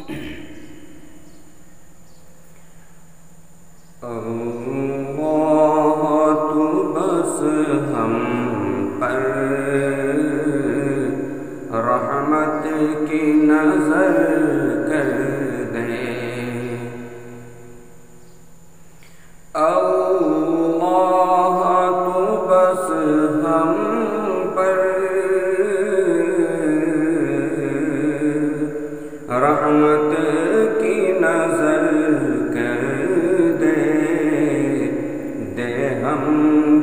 اللہ تو بس ہم پر رحمت کی نظر کر دے، اللہ تو بس ہم پر رحمت کی نظر کر دے، دے ہم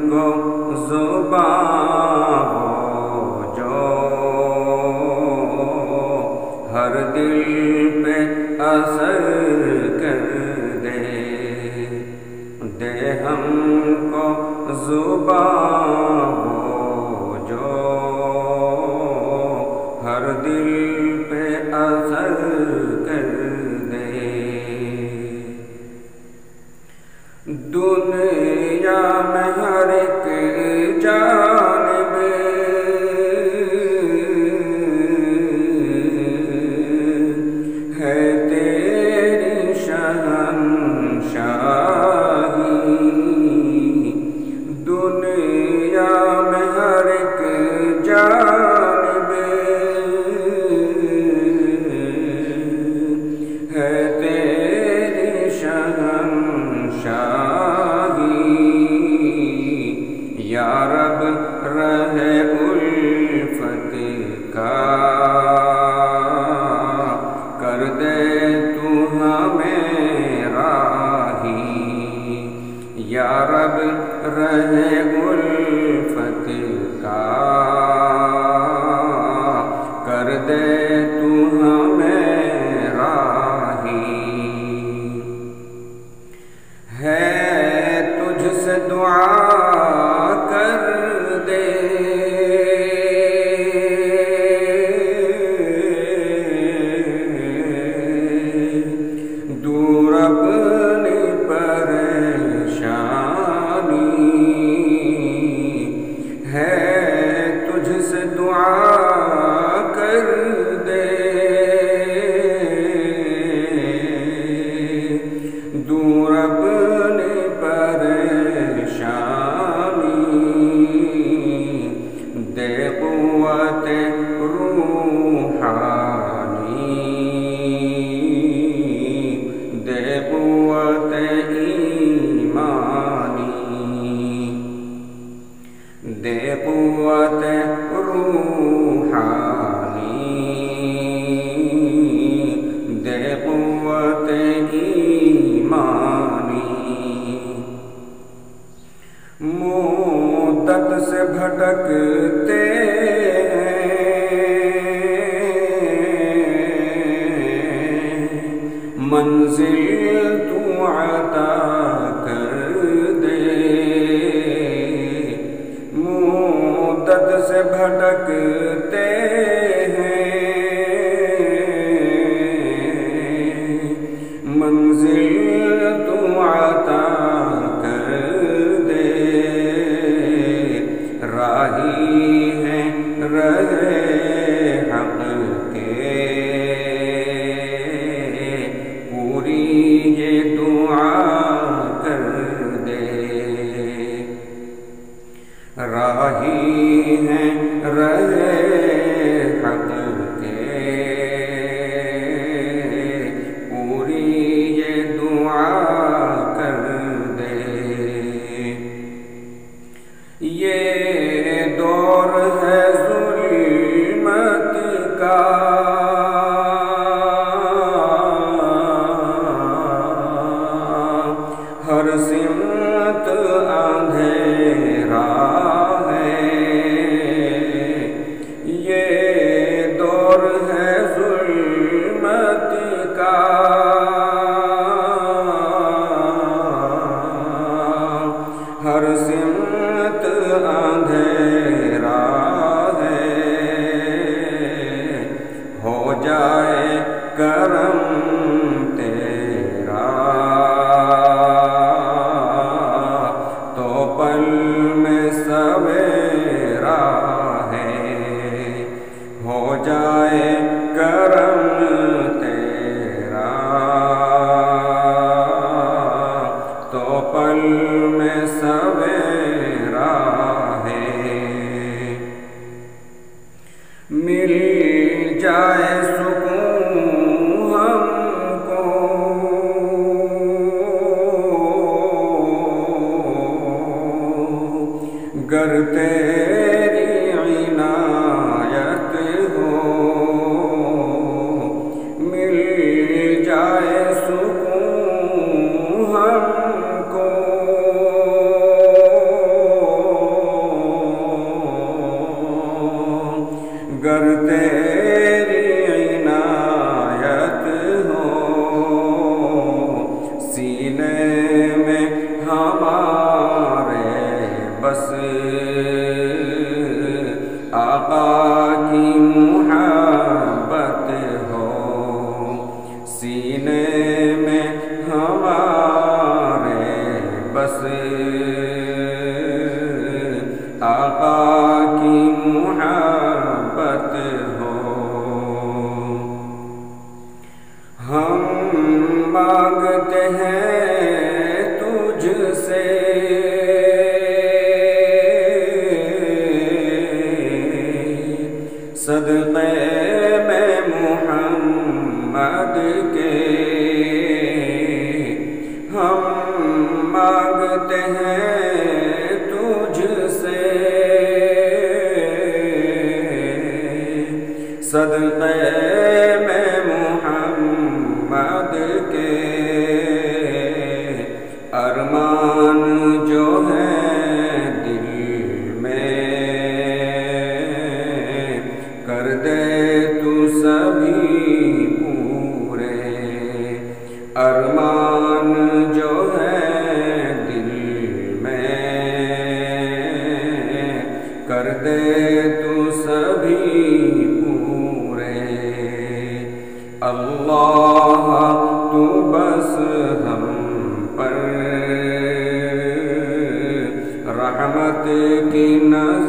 کو زبان جو ہر دل پہ اثر کر دے، دے ہم کو زبان جو ہر دل پہ اثر کر دے۔ دنیا میں ہر ایک جانب ہے تیری شہنشاہی، دنیا میں ہر ایک جانب ہے تیری شہنشاہی، یا رب رہے الفت کا کر دے تو ہمیں راہی، یا رب رہے الفت کا کر دے تو ہمیں راہی، ہے تجھ سے دعا کر دے، دور اپنی پریشانی، ہے تجھ سے دعا کر دے، دور اپنی پریشانی، دے قوت روحانی، دے قوت ایمانی، دے قوت روحانی، دے قوت ایمانی، مدت سے بھٹکتے منزل تو عطا کر دے، مدت سے بھٹکتے ہیں منزل تو عطا کر دے، راہی ہیں رہے حق کے پوری یہ دعا کر دے، راہی ہیں رہے حق کے پوری یہ دعا کر دے، یہ دور ہے ظلمت کا ہر سمت اندھیرا ہے، یہ دور ہے ظلمت کا ہر سمت اندھیرا گر تیری عنایت ہو مل جائے سکون ہم کو، گر تیری عنایت ہو سینے میں ہمارے بس آقا کی محبت ہو، سینے میں ہمارے بس آقا کی محبت ہو۔ ہم مانگتے ہیں تجھ سے صدقے میں محمد کے، ہم مانگتے ہیں تجھ سے صدقے میں محمد کے، ارمان جو ہے دل میں کر دے تو سبھی پورے، ارمان جو ہے دل میں کر دے تو سبھی پورے۔ اللہ تو بس ہم پر رحمت کی نظر